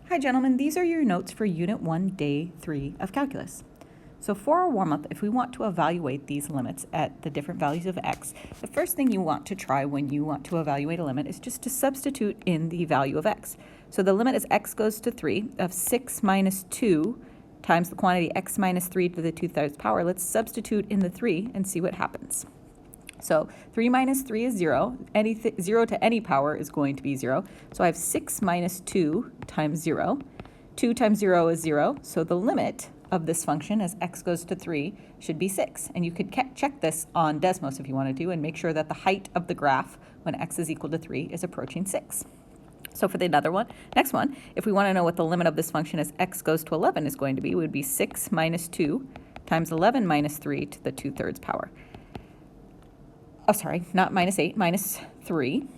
Hi gentlemen, these are your notes for Unit 1, Day 3 of Calculus. So for our warm-up, if we want to evaluate these limits at the different values of x, the first thing you want to try when you want to evaluate a limit is just to substitute in the value of x. So the limit as x goes to 3 of 6 minus 2 times the quantity x minus 3 to the 2/3 power. Let's substitute in the 3 and see what happens. So 3 minus 3 is 0. 0 to any power is going to be 0. So I have 6 minus 2 times 0. 2 times 0 is 0. So the limit of this function as x goes to 3 should be 6. And you could check this on Desmos if you wanted to and make sure that the height of the graph when x is equal to 3 is approaching 6. So for the next one, if we want to know what the limit of this function as x goes to 11 is going to be, it would be 6 minus 2 times 11 minus 3 to the 2/3 power. Oh, sorry, not minus 8, minus 3.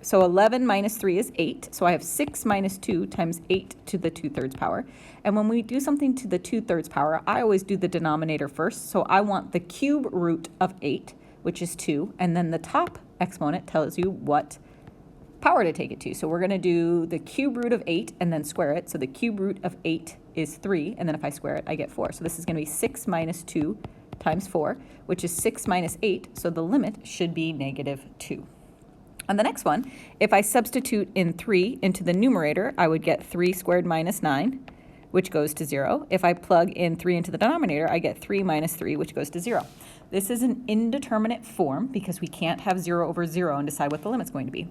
So 11 minus 3 is 8. So I have 6 minus 2 times 8 to the 2/3 power. And when we do something to the 2/3 power, I always do the denominator first. So I want the cube root of 8, which is 2. And then the top exponent tells you what power to take it to. So we're going to do the cube root of 8 and then square it. So the cube root of 8 is 3. And then if I square it, I get 4. So this is going to be 6 minus 2 times 4, which is 6 minus 8, so the limit should be -2. On the next one, if I substitute in 3 into the numerator, I would get 3 squared minus 9, which goes to 0. If I plug in 3 into the denominator, I get 3 minus 3, which goes to 0. This is an indeterminate form because we can't have 0 over 0 and decide what the limit's going to be.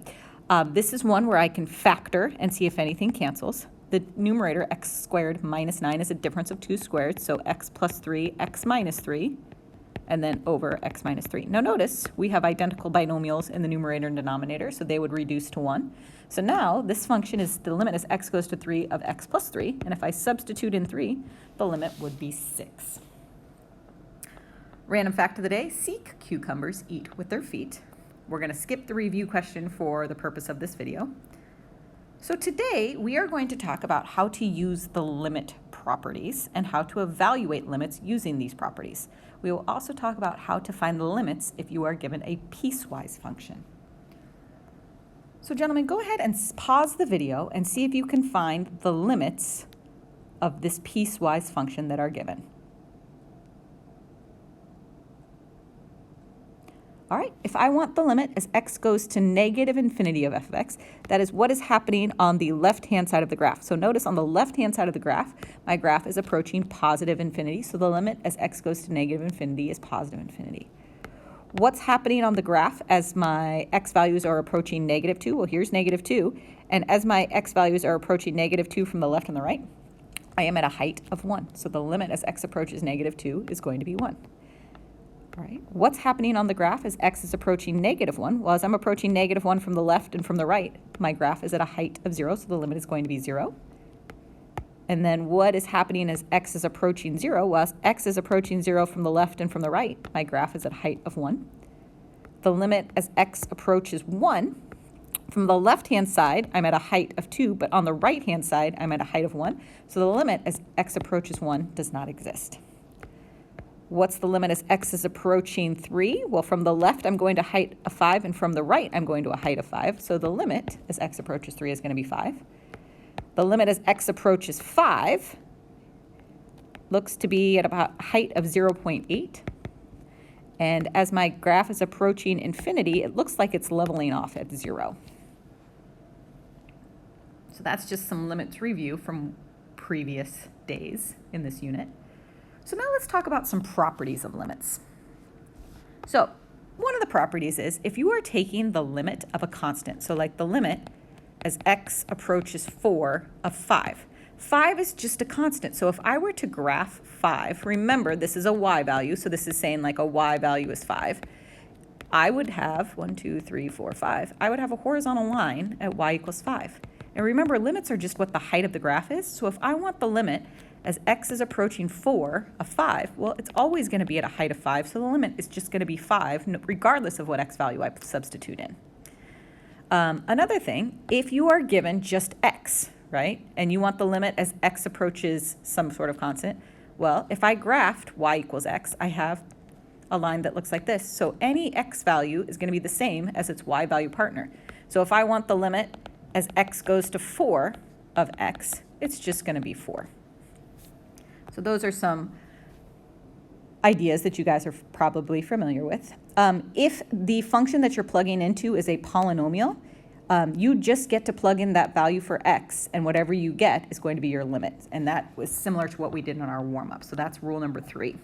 This is one where I can factor and see if anything cancels. The numerator, x squared minus 9, is a difference of 2 squared, so x plus 3, x minus 3, and then over x minus 3. Now notice, we have identical binomials in the numerator and denominator, so they would reduce to 1. So now, this function is, the limit as x goes to 3 of x plus 3, and if I substitute in 3, the limit would be 6. Random fact of the day, seek cucumbers eat with their feet. We're going to skip the review question for the purpose of this video. So today we are going to talk about how to use the limit properties and how to evaluate limits using these properties. We will also talk about how to find the limits if you are given a piecewise function. So gentlemen, go ahead and pause the video and see if you can find the limits of this piecewise function that are given. All right, if I want the limit as x goes to negative infinity of f of x, that is what is happening on the left-hand side of the graph. So notice on the left-hand side of the graph, my graph is approaching positive infinity. So the limit as x goes to negative infinity is positive infinity. What's happening on the graph as my x values are approaching -2? Well, here's -2. And as my x values are approaching -2 from the left and the right, I am at a height of 1. So the limit as x approaches -2 is going to be 1. All right. What's happening on the graph as x is approaching -1? Well, as I'm approaching -1 from the left and from the right, my graph is at a height of 0, so the limit is going to be 0. And then what is happening as x is approaching 0? Well, as x is approaching 0 from the left and from the right, my graph is at a height of 1. The limit as x approaches 1, from the left-hand side, I'm at a height of 2, but on the right-hand side, I'm at a height of 1. So the limit as x approaches 1 does not exist. What's the limit as x is approaching 3? Well, from the left, I'm going to height of 5, and from the right, I'm going to a height of 5. So the limit as x approaches 3 is going to be 5. The limit as x approaches 5 looks to be at about a height of 0.8. And as my graph is approaching infinity, it looks like it's leveling off at 0. So that's just some limits review from previous days in this unit. So now let's talk about some properties of limits. So one of the properties is if you are taking the limit of a constant, so like the limit as x approaches 4 of 5. 5 is just a constant. So if I were to graph 5, remember this is a y value, so this is saying like a y value is 5. I would have 1, 2, 3, 4, 5. I would have a horizontal line at y equals 5. And remember, limits are just what the height of the graph is. So if I want the limit as x is approaching 4 of 5, well, it's always going to be at a height of 5, so the limit is just going to be 5, regardless of what x value I substitute in. Another thing, if you are given just x, right, and you want the limit as x approaches some sort of constant, well, if I graphed y equals x, I have a line that looks like this. So any x value is going to be the same as its y value partner. So if I want the limit as x goes to 4 of x, it's just going to be 4. So those are some ideas that you guys are probably familiar with. If the function that you're plugging into is a polynomial, you just get to plug in that value for x, and whatever you get is going to be your limit. And that was similar to what we did in our warm-up. So that's rule number 3.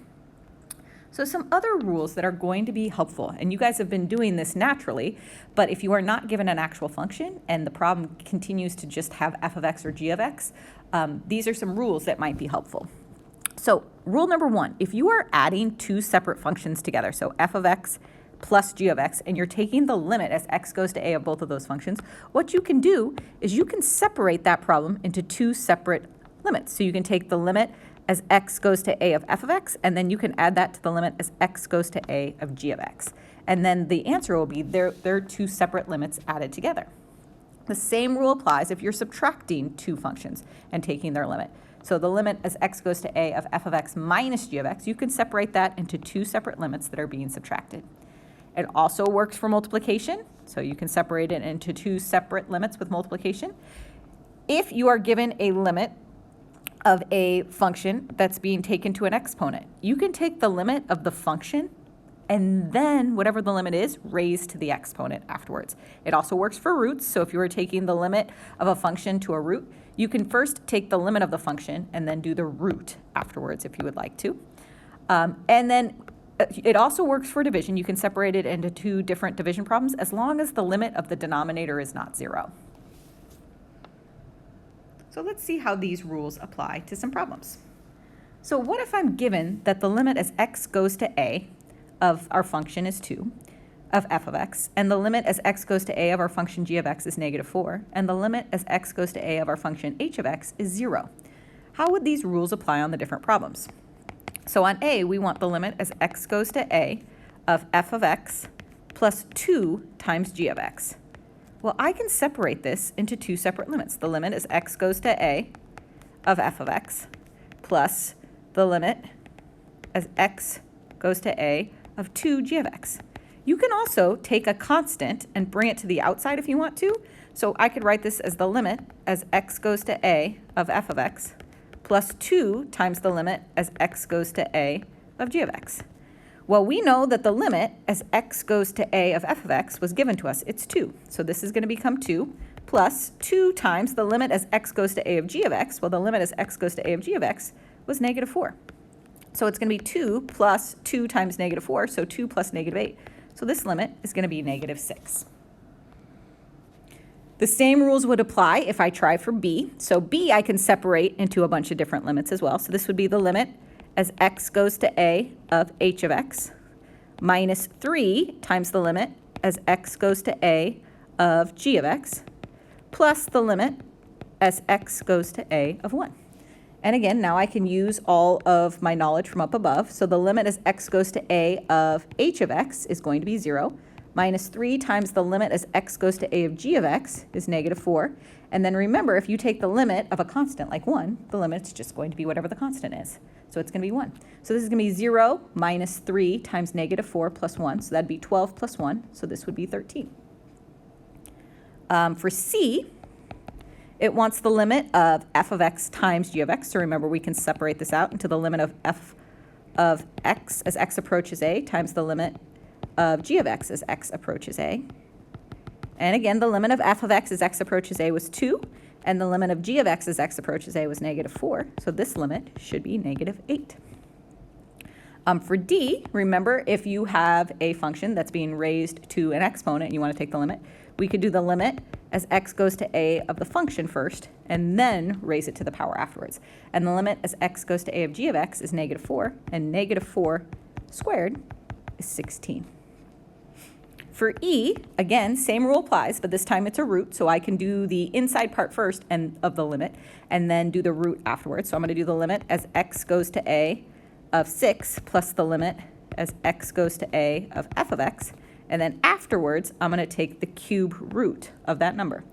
So some other rules that are going to be helpful, and you guys have been doing this naturally, but if you are not given an actual function and the problem continues to just have f of x or g of x, these are some rules that might be helpful. So rule number 1, if you are adding two separate functions together, so f of x plus g of x, and you're taking the limit as x goes to a of both of those functions, what you can do is you can separate that problem into two separate limits. So you can take the limit as x goes to a of f of x, and then you can add that to the limit as x goes to a of g of x. And then the answer will be they're two separate limits added together. The same rule applies if you're subtracting two functions and taking their limit. So the limit as x goes to a of f of x minus g of x, you can separate that into two separate limits that are being subtracted. It also works for multiplication, so you can separate it into two separate limits with multiplication. If you are given a limit of a function that's being taken to an exponent, you can take the limit of the function and then whatever the limit is, raise to the exponent afterwards. It also works for roots, so if you were taking the limit of a function to a root, you can first take the limit of the function and then do the root afterwards if you would like to. And then it also works for division. You can separate it into two different division problems as long as the limit of the denominator is not 0. So let's see how these rules apply to some problems. So what if I'm given that the limit as x goes to a of our function is 2 of f of x, and the limit as x goes to a of our function g of x is negative 4, and the limit as x goes to a of our function h of x is 0. How would these rules apply on the different problems? So on a, we want the limit as x goes to a of f of x plus 2 times g of x. Well, I can separate this into two separate limits. The limit as x goes to a of f of x plus the limit as x goes to a of 2g of x. You can also take a constant and bring it to the outside if you want to. So I could write this as the limit as x goes to a of f of x plus 2 times the limit as x goes to a of g of x. Well, we know that the limit as x goes to a of f of x was given to us. It's 2. So this is going to become 2 plus 2 times the limit as x goes to a of g of x. Well, the limit as x goes to a of g of x was negative 4. So it's going to be 2 plus 2 times negative 4, so 2 plus negative 8. So this limit is going to be negative 6. The same rules would apply if I try for b. So b I can separate into a bunch of different limits as well. So this would be the limit as x goes to a of h of x minus 3 times the limit as x goes to a of g of x plus the limit as x goes to a of 1. And again, now I can use all of my knowledge from up above. So the limit as x goes to a of h of x is going to be 0. Minus 3 times the limit as x goes to a of g of x is negative 4. And then remember, if you take the limit of a constant like 1, the limit's just going to be whatever the constant is. So it's going to be 1. So this is going to be 0 minus 3 times negative 4 plus 1. So that'd be 12 plus 1. So this would be 13. For c, it wants the limit of f of x times g of x. So remember, we can separate this out into the limit of f of x as x approaches a times the limit of g of x as x approaches a. And again, the limit of f of x as x approaches a was 2, and the limit of g of x as x approaches a was negative 4. So this limit should be negative 8. For d, remember, if you have a function that's being raised to an exponent and you want to take the limit, we could do the limit as x goes to a of the function first, and then raise it to the power afterwards. And the limit as x goes to a of g of x is negative 4, and negative 4 squared is 16. For e, again, same rule applies, but this time it's a root, so I can do the inside part first and of the limit, and then do the root afterwards. So I'm going to do the limit as x goes to a of 6 plus the limit as x goes to a of f of x, and then afterwards, I'm going to take the cube root of that number.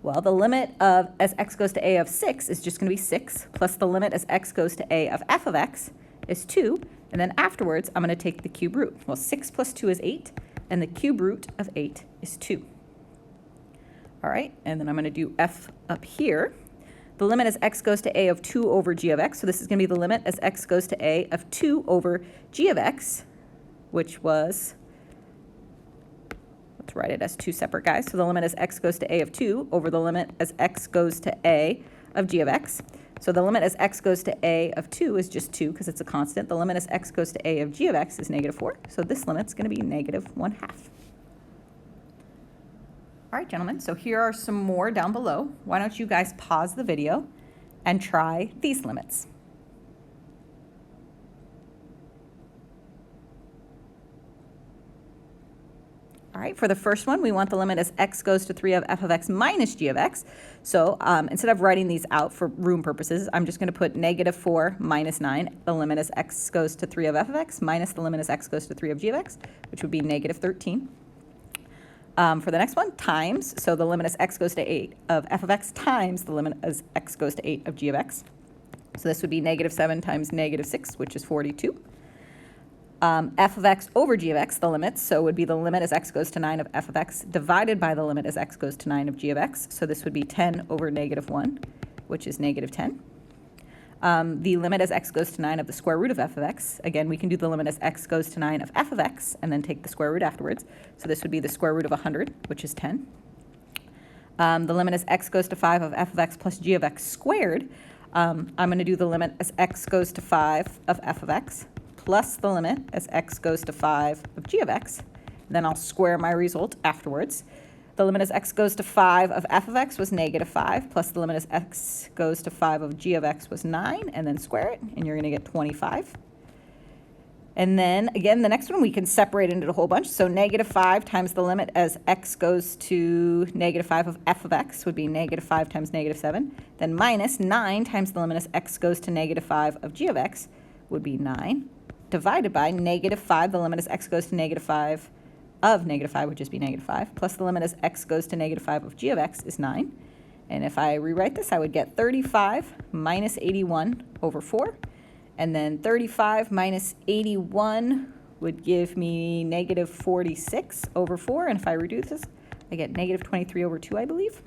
Well, the limit of as x goes to a of 6 is just going to be 6, plus the limit as x goes to a of f of x is 2, and then afterwards, I'm going to take the cube root. Well, 6 plus 2 is 8, and the cube root of 8 is 2. All right, and then I'm going to do f up here. The limit as x goes to a of 2 over g of x. So this is going to be the limit as x goes to a of 2 over g of x, which was, let's write it as two separate guys. So the limit as x goes to a of 2 over the limit as x goes to a of g of x. So the limit as x goes to a of 2 is just 2 because it's a constant. The limit as x goes to a of g of x is negative 4. So this limit's going to be negative 1/2. All right, gentlemen, so here are some more down below. Why don't you guys pause the video and try these limits. All right, for the first one, we want the limit as x goes to 3 of f of x minus g of x. So instead of writing these out for room purposes, I'm just going to put negative 4 minus 9, the limit as x goes to 3 of f of x minus the limit as x goes to 3 of g of x, which would be negative 13. For the next one, times, so the limit as x goes to 8 of f of x times the limit as x goes to 8 of g of x. So this would be negative 7 times negative 6, which is 42. F of x over g of x, the limits, so would be the limit as x goes to 9 of f of x divided by the limit as x goes to 9 of g of x. So this would be 10 over negative 1, which is negative 10. The limit as x goes to 9 of the square root of f of x. Again, we can do the limit as x goes to 9 of f of x and then take the square root afterwards. So this would be the square root of 100, which is 10. The limit as x goes to 5 of f of x plus g of x squared. I'm going to do the limit as x goes to 5 of f of x plus the limit as x goes to 5 of g of x. Then I'll square my result afterwards. The limit as x goes to 5 of f of x was negative 5, plus the limit as x goes to 5 of g of x was 9, and then square it, and you're going to get 25. And then, again, the next one we can separate into a whole bunch. So negative 5 times the limit as x goes to negative 5 of f of x would be negative 5 times negative 7. Then minus 9 times the limit as x goes to negative 5 of g of x would be 9, divided by negative 5, the limit as x goes to negative 5 of negative 5 would just be negative 5, plus the limit as x goes to negative 5 of g of x is 9. And if I rewrite this, I would get 35 minus 81 over 4. And then 35 minus 81 would give me negative 46 over 4. And if I reduce this, I get negative 23 over 2, I believe.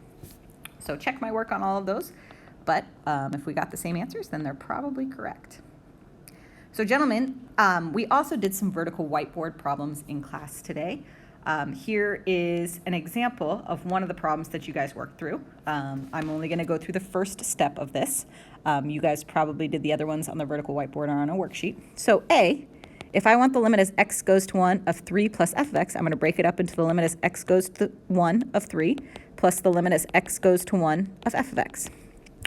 So check my work on all of those. But if we got the same answers, then they're probably correct. So gentlemen, we also did some vertical whiteboard problems in class today. Here is an example of one of the problems that you guys worked through. I'm only going to go through the first step of this. You guys probably did the other ones on the vertical whiteboard or on a worksheet. So A, if I want the limit as x goes to 1 of 3 plus f of x, I'm going to break it up into the limit as x goes to 1 of 3 plus the limit as x goes to 1 of f of x.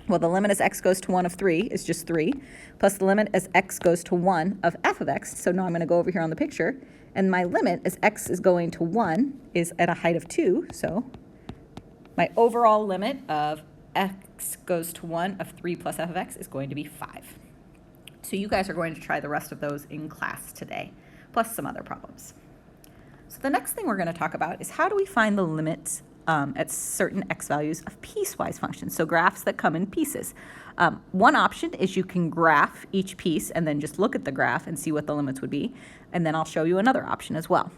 Well, the limit as x goes to 1 of 3 is just 3, plus the limit as x goes to 1 of f of x. So now I'm going to go over here on the picture, and my limit as x is going to 1 is at a height of 2. So my overall limit of x goes to 1 of 3 plus f of x is going to be 5. So you guys are going to try the rest of those in class today, plus some other problems. So the next thing we're going to talk about is how do we find the limits at certain x values of piecewise functions, so graphs that come in pieces. One option is you can graph each piece and then just look at the graph and see what the limits would be, and then I'll show you another option as well.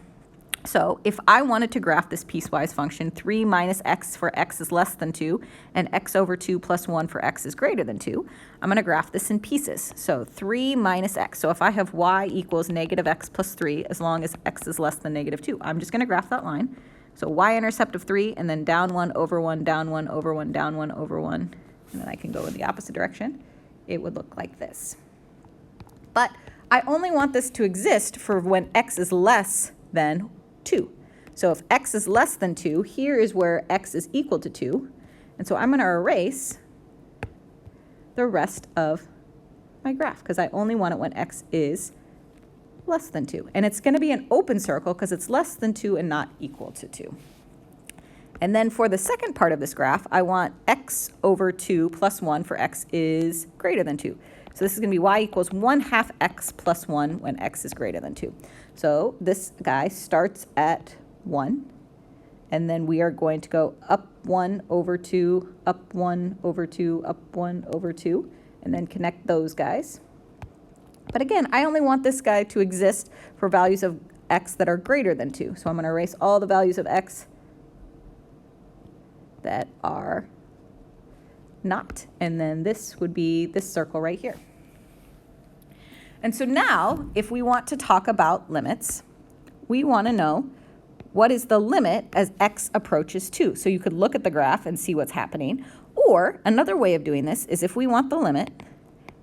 So if I wanted to graph this piecewise function, 3 minus x for x is less than 2, and x over 2 plus 1 for x is greater than 2, I'm going to graph this in pieces. So 3 minus x. So if I have y equals negative x plus 3, as long as x is less than negative 2, I'm just going to graph that line. So y-intercept of 3, and then down 1 over 1, down 1 over 1, down 1 over 1, and then I can go in the opposite direction. It would look like this. But I only want this to exist for when x is less than 2. So if x is less than 2, here is where x is equal to 2. And so I'm going to erase the rest of my graph because I only want it when x is less than 2. And it's going to be an open circle because it's less than 2 and not equal to 2. And then for the second part of this graph, I want x over 2 plus 1 for x is greater than 2. So this is going to be y equals 1/2 x plus 1 when x is greater than 2. So this guy starts at 1, and then we are going to go up 1 over 2, up 1 over 2, up 1 over 2, and then connect those guys. But again, I only want this guy to exist for values of x that are greater than 2. So I'm going to erase all the values of x that are not. And then this would be this circle right here. And so now, if we want to talk about limits, we want to know what is the limit as x approaches 2. So you could look at the graph and see what's happening. Or another way of doing this is if we want the limit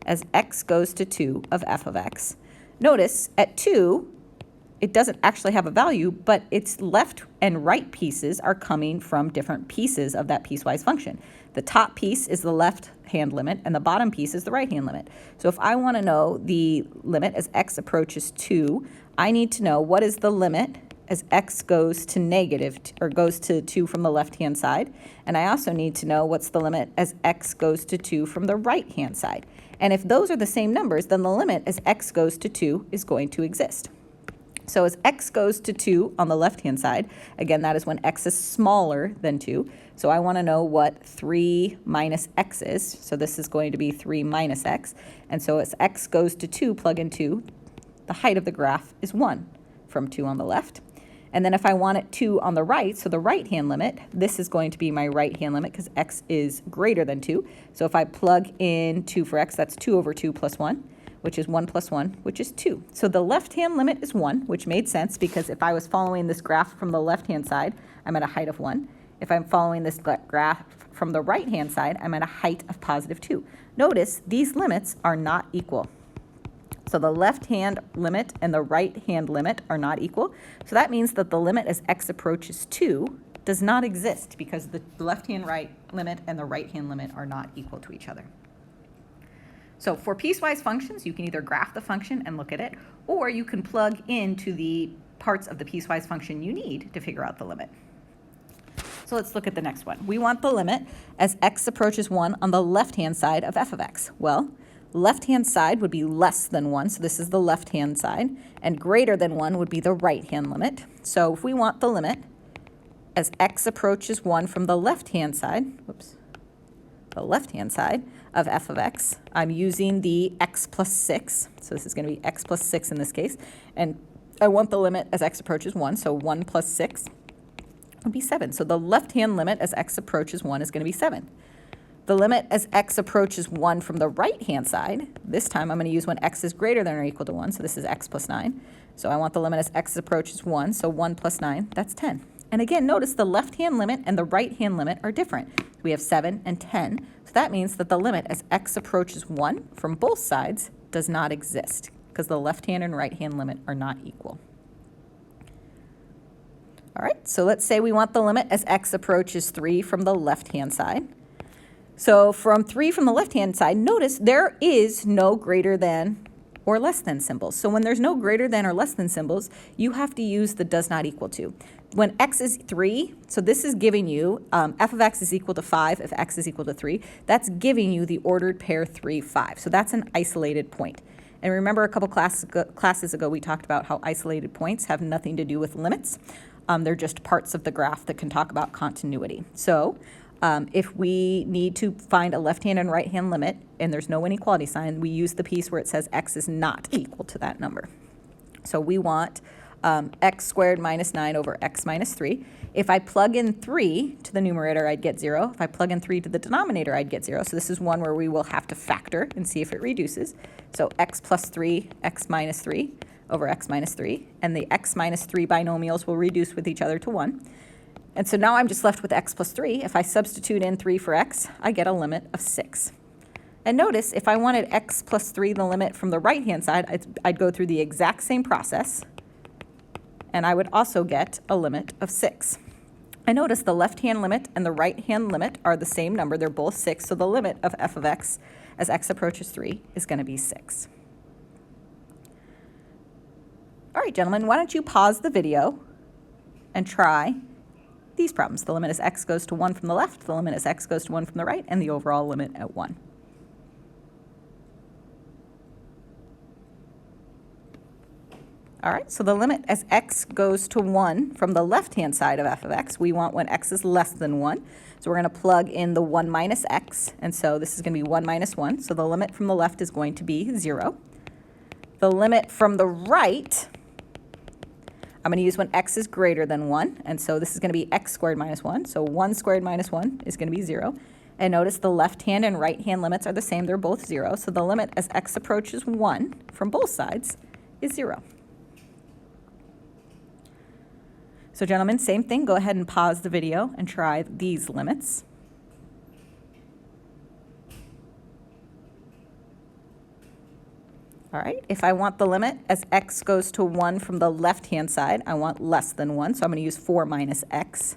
as x goes to 2 of f of x. Notice at 2, it doesn't actually have a value, but its left and right pieces are coming from different pieces of that piecewise function. The top piece is the left-hand limit, and the bottom piece is the right-hand limit. So if I want to know the limit as x approaches 2, I need to know what is the limit as x goes to negative, or goes to 2 from the left-hand side. And I also need to know what's the limit as x goes to 2 from the right-hand side. And if those are the same numbers, then the limit as x goes to 2 is going to exist. So as x goes to 2 on the left-hand side, again, that is when x is smaller than 2. So I want to know what 3 minus x is. So this is going to be 3 minus x. And so as x goes to 2, plug in 2, the height of the graph is 1 from 2 on the left. And then if I want it 2 on the right, so the right-hand limit, this is going to be my right-hand limit because x is greater than 2. So if I plug in 2 for x, that's 2 over 2 plus 1, which is 1 plus 1, which is 2. So the left-hand limit is 1, which made sense because if I was following this graph from the left-hand side, I'm at a height of 1. If I'm following this graph from the right-hand side, I'm at a height of positive 2. Notice these limits are not equal. So the left-hand limit and the right-hand limit are not equal. So that means that the limit as x approaches 2 does not exist because the left-hand right limit and the right-hand limit are not equal to each other. So for piecewise functions, you can either graph the function and look at it, or you can plug into the parts of the piecewise function you need to figure out the limit. So let's look at the next one. We want the limit as x approaches 1 on the left-hand side of f of x. Well, left-hand side would be less than 1, so this is the left-hand side, and greater than 1 would be the right-hand limit. So if we want the limit as x approaches 1 from the left-hand side, the left-hand side of f of x, I'm using the x plus 6, so this is going to be x plus 6 in this case, and I want the limit as x approaches 1, so 1 plus 6 would be 7. So the left-hand limit as x approaches 1 is going to be 7. The limit as x approaches 1 from the right-hand side, this time I'm going to use when x is greater than or equal to 1, so this is x plus 9. So I want the limit as x approaches 1, so 1 plus 9, that's 10. And again, notice the left-hand limit and the right-hand limit are different. We have 7 and 10, so that means that the limit as x approaches 1 from both sides does not exist because the left-hand and right-hand limit are not equal. All right, so let's say we want the limit as x approaches 3 from the left-hand side. So from 3 from the left-hand side, notice there is no greater than or less than symbols. So when there's no greater than or less than symbols, you have to use the does not equal to. When x is 3, so this is giving you f of x is equal to 5 if x is equal to 3. That's giving you the ordered pair 3, 5. So that's an isolated point. And remember a couple classes ago we talked about how isolated points have nothing to do with limits. They're just parts of the graph that can talk about continuity. So if we need to find a left-hand and right-hand limit and there's no inequality sign, we use the piece where it says x is not equal to that number. So we want x squared minus 9 over x minus 3. If I plug in 3 to the numerator, I'd get 0. If I plug in 3 to the denominator, I'd get 0. So this is one where we will have to factor and see if it reduces. So x plus 3, x minus 3 over x minus 3. And the x minus 3 binomials will reduce with each other to 1. And so now I'm just left with x plus 3. If I substitute in 3 for x, I get a limit of 6. And notice, if I wanted x plus 3, the limit from the right-hand side, I'd go through the exact same process, and I would also get a limit of 6. And notice the left-hand limit and the right-hand limit are the same number. They're both 6, so the limit of f of x as x approaches 3 is going to be 6. All right, gentlemen, why don't you pause the video and try these problems. The limit as x goes to 1 from the left, the limit as x goes to 1 from the right, and the overall limit at 1. All right, so the limit as x goes to 1 from the left-hand side of f of x, we want when x is less than 1. So we're going to plug in the 1 minus x, and so this is going to be 1 minus 1. So the limit from the left is going to be 0. The limit from the right, I'm going to use when x is greater than 1, and so this is going to be x squared minus 1. So 1 squared minus 1 is going to be 0. And notice the left hand and right hand limits are the same. They're both 0. So the limit as x approaches 1 from both sides is 0. So gentlemen, same thing. Go ahead and pause the video and try these limits. All right, if I want the limit as x goes to 1 from the left-hand side, I want less than 1, so I'm going to use 4 minus x.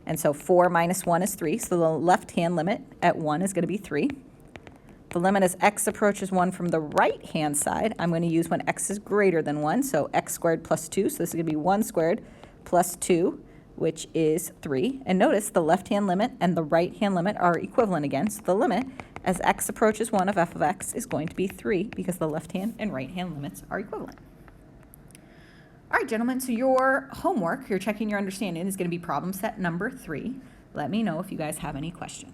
And so 4 minus 1 is 3, so the left-hand limit at 1 is going to be 3. The limit as x approaches 1 from the right-hand side, I'm going to use when x is greater than 1, so x squared plus 2, so this is going to be 1 squared plus 2, which is 3. And notice the left-hand limit and the right-hand limit are equivalent again, so the limit as x approaches 1 of f of x is going to be 3 because the left-hand and right-hand limits are equivalent. All right, gentlemen, so your homework, you're checking your understanding, is going to be problem set number 3. Let me know if you guys have any questions.